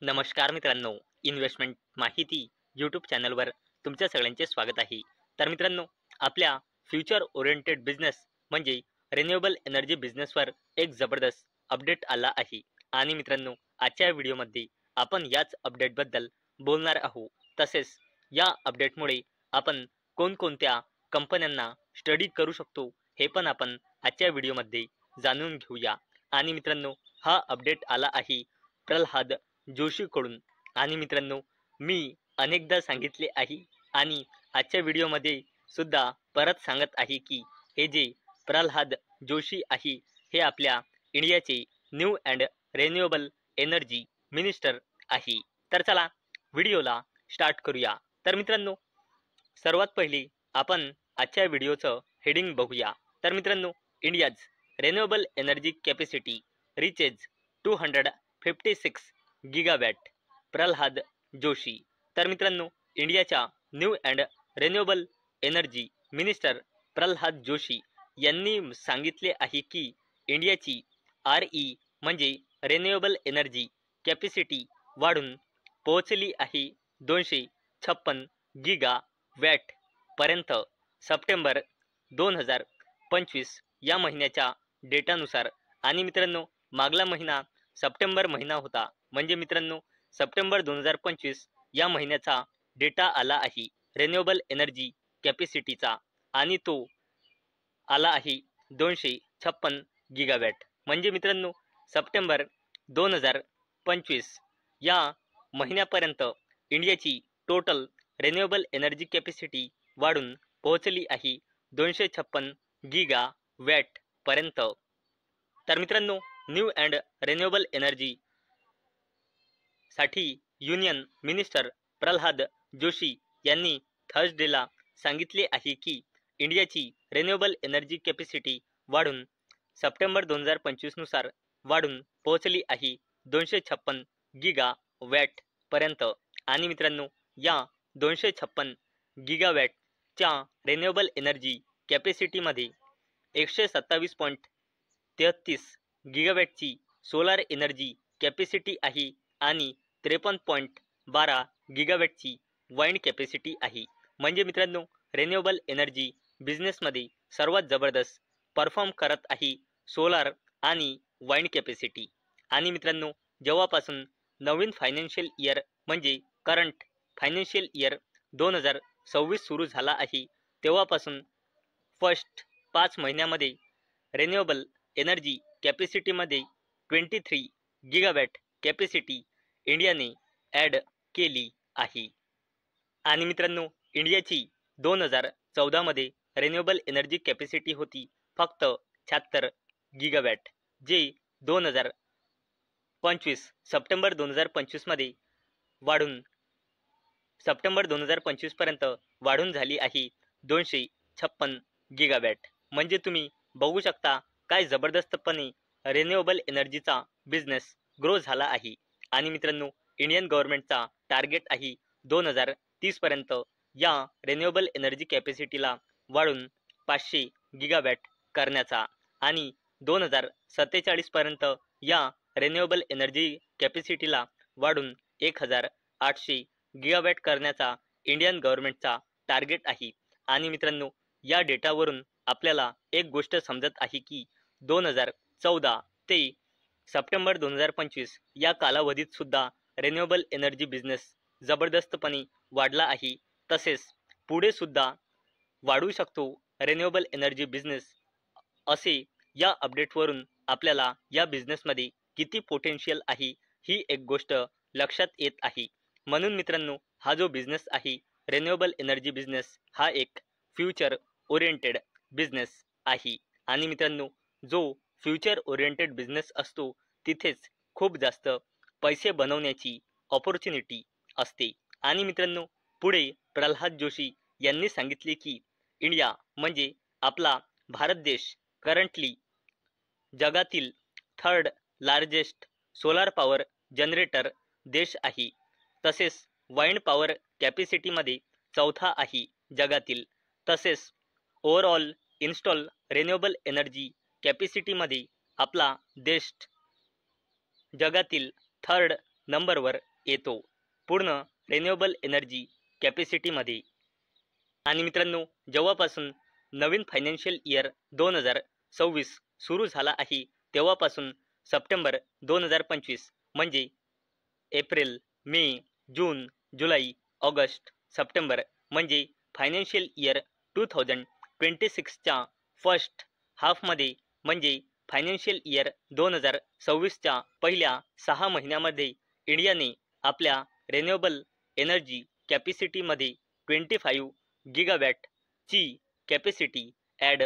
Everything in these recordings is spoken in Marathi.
नमस्कार मित्रांनो, इन्व्हेस्टमेंट माहिती यूट्यूब चॅनलवर तुमच्या सगळ्यांचे स्वागत आहे. तर मित्रांनो, आपल्या फ्युचर ओरिएंटेड बिझनेस म्हणजे रिन्युएबल एनर्जी बिझनेसवर एक जबरदस्त अपडेट आला आहे. आणि मित्रांनो, आजच्या व्हिडिओमध्ये आपण याच अपडेटबद्दल बोलणार आहोत. तसेच या अपडेटमुळे आपण कोणकोणत्या कंपन्यांना स्टडी करू शकतो हे पण आपण आजच्या व्हिडिओमध्ये जाणून घेऊया. आणि मित्रांनो, हा अपडेट आला आहे प्रल्हाद जोशीकडून. आणि मित्रांनो, मी अनेकदा सांगितले आहे आणि आजच्या व्हिडिओमध्ये सुद्धा परत सांगत आहे की हे जे प्रल्हाद जोशी आहे हे आपल्या इंडियाचे new and renewable energy minister आहे. तर चला व्हिडिओला स्टार्ट करूया. तर मित्रांनो, सर्वात पहिले आपण आजच्या व्हिडिओचं हेडिंग बघूया. तर मित्रांनो, India's renewable energy capacity reaches 256 gigawatt, Pralhad Joshi. तर मित्रांनो, इंडियाच्या new and renewable energy minister Pralhad Joshi यांनी सांगितले आहे की इंडियाची म्हणजे रिन्युएबल एनर्जी कॅपॅसिटी वाढून पोहोचली आहे 256 गिगावॅट पर्यंत सप्टेंबर 2025 या महिन्याच्या डेटानुसार. आणि मित्रांनो, मागला महिना सप्टेंबर महिना होता, म्हणजे मित्रांनो सप्टेंबर 2025 या महिन्याचा डेटा आला आहे रिन्युएबल एनर्जी कॅपॅसिटीचा, आणि तो आला आहे 256 गिगावॅट. म्हणजे मित्रांनो, सप्टेंबर 2025 या महिन्यापर्यंत इंडियाची टोटल रिन्युएबल एनर्जी कॅपॅसिटी वाढून पोहोचली आहे 256 गिगावॅट पर्यंत. तर मित्रांनो, न्यू अँड रिन्युएबल एनर्जी साठी युनियन मिनिस्टर प्रल्हाद जोशी यांनी थर्सडेला सांगितले आहे की इंडियाची रिन्युएबल एनर्जी कॅपॅसिटी वाढून सप्टेंबर 2025 नुसार वाढून पोहोचली आहे 256 गिगावॅट पर्यंत. आणि मित्रांनो, या 256 गिगावॅटच्या रिन्युएबल एनर्जी कॅपॅसिटीमध्ये 127.33 गिगावॅटची सोलार एनर्जी कॅपॅसिटी आहे आणि 53.12 गिगावॅटची वाइंड कॅपॅसिटी आहे. म्हणजे मित्रांनो, रिन्युएबल एनर्जी बिझनेसमध्ये सर्वात जबरदस्त परफॉर्म करत आहे सोलार आणि वाइंड कॅपॅसिटी. आणि मित्रांनो, जेव्हापासून नवीन फायनान्शियल इयर म्हणजे करंट फायनान्शियल इयर 2026 सुरू झाला आहे, तेव्हापासून फर्स्ट 5 महिन्यामध्ये रिन्युएबल एनर्जी कॅपॅसिटीमध्ये 23 गिगावॅट कॅपॅसिटी इंडियाने ॲड केली आहे. आणि मित्रांनो, इंडियाची 2014 मध्ये रिन्युएबल एनर्जी कॅपॅसिटी होती फक्त 76 गिगावॅट, जे 2025 सप्टेंबर 2025 मध्ये वाढून सप्टेंबर 2025 पर्यंत वाढून झाली आहे 256 गिगावॅट. म्हणजे तुम्ही बघू शकता काय जबरदस्तपणे रिन्युएबल एनर्जीचा बिझनेस ग्रो झाला आहे. आणि मित्रांनो, इंडियन गव्हर्नमेंटचा टार्गेट आहे 2030 पर्यंत या रिन्युएबल एनर्जी कॅपॅसिटीला वाढून 500 गिगावॅट करण्याचा, आणि 2047 पर्यंत या रिन्युएबल एनर्जी कॅपॅसिटीला वाढून 1800 गिगावॅट करण्याचा इंडियन गव्हर्नमेंटचा टार्गेट आहे. आणि मित्रांनो, या डेटावरून आपल्याला एक गोष्ट समजत आहे की 2014 ते सप्टेंबर 2025 या कालावधीत सुद्धा रिन्युएबल एनर्जी बिझनेस जबरदस्तपणे वाढला आहे. तसेच पुढे सुद्धा वाढू शकतो रिन्युएबल एनर्जी बिझनेस, असे या अपडेटवरून आपल्याला या बिझनेसमध्ये किती पोटेन्शियल आहे ही एक गोष्ट लक्षात येत आहे. म्हणून मित्रांनो, हा जो बिझनेस आहे रिन्युएबल एनर्जी बिझनेस हा एक फ्युचर ओरिएंटेड बिझनेस आहे. आणि मित्रांनो, जो फ्युचर ओरिएंटेड बिझनेस असतो तिथेच खूप जास्त पैसे बनवण्याची ऑपॉर्च्युनिटी असते. आणि मित्रांनो, पुढे प्रल्हाद जोशी यांनी सांगितले की इंडिया म्हणजे आपला भारत देश करंटली जगातील 3rd largest solar power generator देश आहे. तसेच वाइंड पॉवर कॅपॅसिटीमध्ये 4था आहे जगातील. तसेच ओव्हरऑल इन्स्टॉल रिन्युएबल एनर्जी कॅपॅसिटीमध्ये आपला देश जगातील 3rd नंबरवर येतो पूर्ण रिन्युएबल एनर्जी कॅपॅसिटीमध्ये। आणि मित्रांनो, जेव्हापासून नवीन फायनान्शियल इयर 2026 सुरू झाला आहे तेव्हापासून सप्टेंबर 2025 म्हणजे एप्रिल, मे, जून, जुलै, ऑगस्ट, सप्टेंबर म्हणजे फायनान्शियल इयर 2026च्या फर्स्ट हाफमध्ये म्हणजे फायनान्शियल इयर 2026च्या पहिल्या 6 महिन्यामध्ये इंडियाने आपल्या रिन्युएबल एनर्जी कॅपॅसिटीमध्ये 25 गिगावॅट ची कॅपॅसिटी ॲड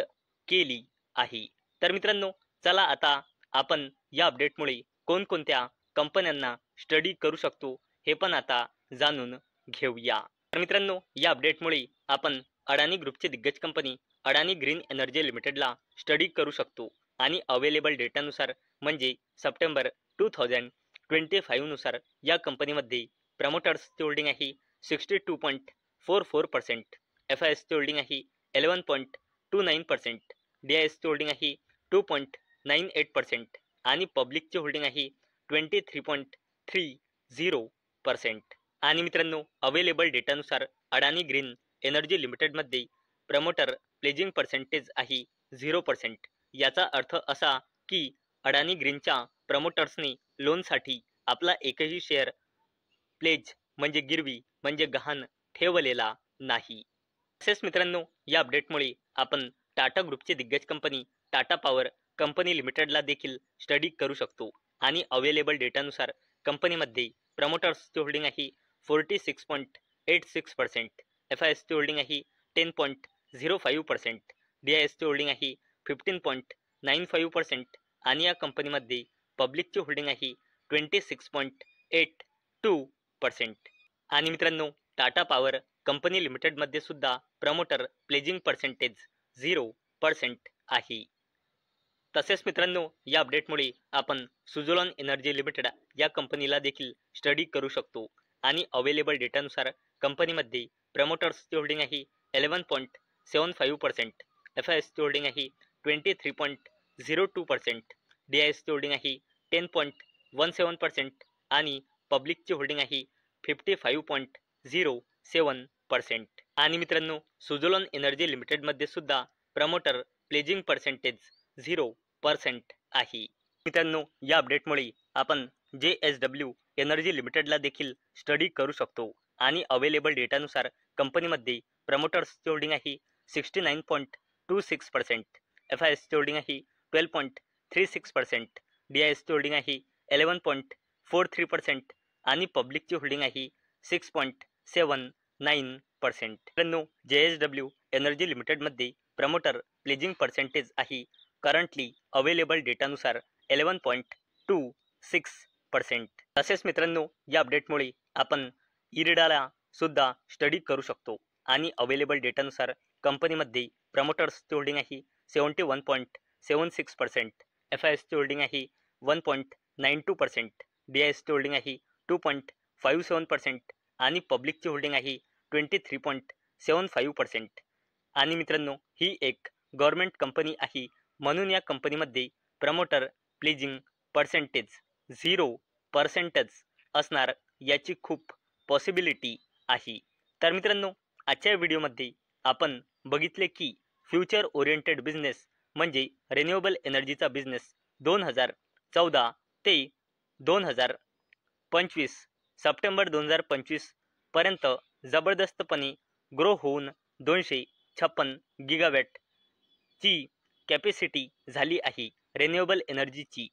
केली आहे। तर मित्रांनो, चला आता आपण या अपडेटमुळे कोणकोणत्या कंपन्यांना स्टडी करू शकतो हे पण आता जाणून घेऊया। तर मित्रांनो, या अपडेटमुळे आपण अडानी ग्रुपचे दिग्गज कंपनी अडानी ग्रीन एनर्जी लिमिटेडला स्टडी करू शकतो आणि अवेलेबल डेटानुसार म्हणजे सप्टेंबर 2025 नुसार या कंपनीमध्ये प्रमोटर्सची होल्डिंग आहे 62.44%, FISची होल्डिंग आहे 11.29%, DISची होल्डिंग आहे 2.98% आणि पब्लिकची होल्डिंग आहे 23.30%। आणि मित्रांनो, अवेलेबल डेटानुसार अडानी ग्रीन एनर्जी लिमिटेडमध्ये प्रमोटर प्लेजिंग पर्सेंटेज आहे 0%। याचा अर्थ असा की अडानी ग्रीनच्या प्रमोटर्सने लोनसाठी आपला एकही शेअर प्लेज म्हणजे गिरवी म्हणजे गहाण ठेवलेला नाही। तसेच मित्रांनो, या अपडेटमुळे आपण टाटा ग्रुपचे दिग्गज कंपनी टाटा पॉवर कंपनी लिमिटेडला देखील स्टडी करू शकतो आणि अवेलेबल डेटानुसार कंपनीमध्ये प्रमोटर्सची होल्डिंग आहे 46.86%, FISची होल्डिंग आहे 10.05%, DISची होल्डिंग आहे 15.95% आणि या कंपनीमध्ये पब्लिकची होल्डिंग आहे 26.82%। आणि मित्रांनो, टाटा पॉवर कंपनी लिमिटेडमध्ये सुद्धा प्रमोटर प्लेजिंग पर्सेंटेज 0% आहे। तसेच मित्रांनो, या अपडेटमुळे आपण सुझलोन एनर्जी लिमिटेड या कंपनीला देखील स्टडी करू शकतो आणि अवेलेबल डेटानुसार कंपनीमध्ये प्रमोटर्सची होल्डिंग आहे 11.75%, FISची होल्डिंग आहे 23.02%, DISची होल्डिंग आहे 10.17% आणि पब्लिकची होल्डिंग आहे 55.07%। आणि मित्रांनो, सुझलोन एनर्जी लिमिटेडमध्ये सुद्धा प्रमोटर प्लेजिंग पर्सेंटेज 0% आहे। मित्रांनो, या अपडेटमुळे आपण JSW एनर्जी लिमिटेडला देखील स्टडी करू शकतो आणि अवेलेबल डेटानुसार कंपनीमध्ये प्रमोटर्सची होल्डिंग आहे 69.26%, FISची होल्डिंग आहे 12.36%, DISची होल्डिंग आहे 11.43% आणि पब्लिकची होल्डिंग आहे 6.79%। मित्रांनो, JSW एनर्जी लिमिटेडमध्ये प्रमोटर प्लेजिंग पर्सेंटेज आहे करंटली अवेलेबल डेटानुसार 11.26%। तसेच मित्रांनो, या अपडेटमुळे आपण इरिडाला सुद्धा स्टडी करू शकतो आणि अवेलेबल डेटानुसार कंपनीमध्ये प्रमोटर्सची होल्डिंग आहे 71.76%, FISची होल्डिंग आहे 1.92%, DISची होल्डिंग आहे 2.57% आणि पब्लिकची होल्डिंग आहे 23.75%। आणि मित्रांनो, ही एक गव्हर्नमेंट कंपनी आहे म्हणून या कंपनीमध्ये प्रमोटर प्लेजिंग पर्सेंटेज 0% असणार याची खूप पॉसिबिलिटी आहे। तर मित्रांनो, आजच्या व्हिडिओमध्ये आपण बघितले की फ्युचर ओरिएंटेड बिझनेस म्हणजे रिन्युएबल एनर्जीचा बिझनेस 2014 ते 2025 सप्टेंबर 2025 पर्यंत जबरदस्तपणे ग्रो होऊन 256 गिगावॅट ची कॅपॅसिटी झाली आहे रिन्युएबल एनर्जीची।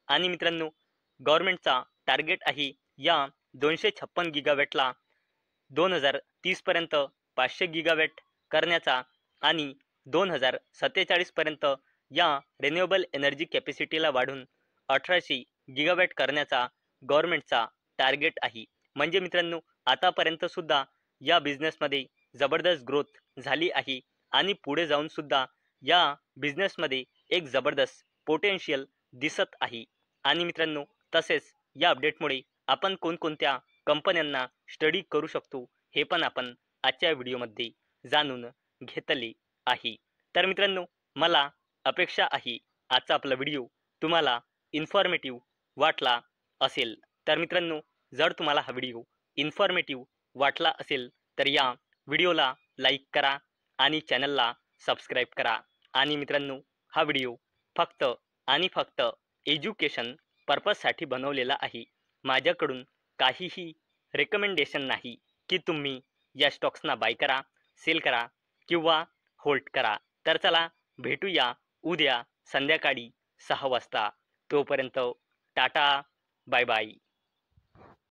आणि मित्रांनो, गव्हर्नमेंटचा टार्गेट आहे या 256 गिगावॅटला 2030 पर्यंत 500 गिगावॅट करण्याचा आणि 2047 पर्यंत या रिन्युएबल एनर्जी कॅपॅसिटीला वाढून 1800 गिगावॅट करण्याचा गव्हर्नमेंटचा टार्गेट आहे। म्हणजे मित्रांनो, आतापर्यंत सुद्धा या बिझनेसमध्ये जबरदस्त ग्रोथ झाली आहे आणि पुढे जाऊन सुद्धा या बिझनेसमध्ये एक जबरदस्त पोटेन्शियल दिसत आहे। आणि मित्रांनो, तसेच या अपडेटमुळे आपण कोणकोणत्या कंपन्यांना स्टडी करू शकतो हे पण आपण आजच्या व्हिडिओमध्ये जाणून घेतले आहे। तर मित्रांनो, मला अपेक्षा आहे आजचा आपला व्हिडिओ तुम्हाला इन्फॉर्मेटिव्ह वाटला असेल। तर मित्रांनो, जर तुम्हाला हा व्हिडिओ इन्फॉर्मेटिव्ह वाटला असेल तर या व्हिडिओला लाईक करा आणि चॅनलला सबस्क्राईब करा. आणि मित्रांनो, हा व्हिडिओ फक्त आणि फक्त एज्युकेशन पर्पजसाठी बनवलेला आहे. माझ्याकडून काहीही रेकमेंडेशन नाही की तुम्ही या स्टॉक्सना बाय करा, सेल करा किंवा होल्ड करा. तर चला भेटूया उद्या संध्याकाळी 6 वाजता. तोपर्यंत टाटा, बाय बाय.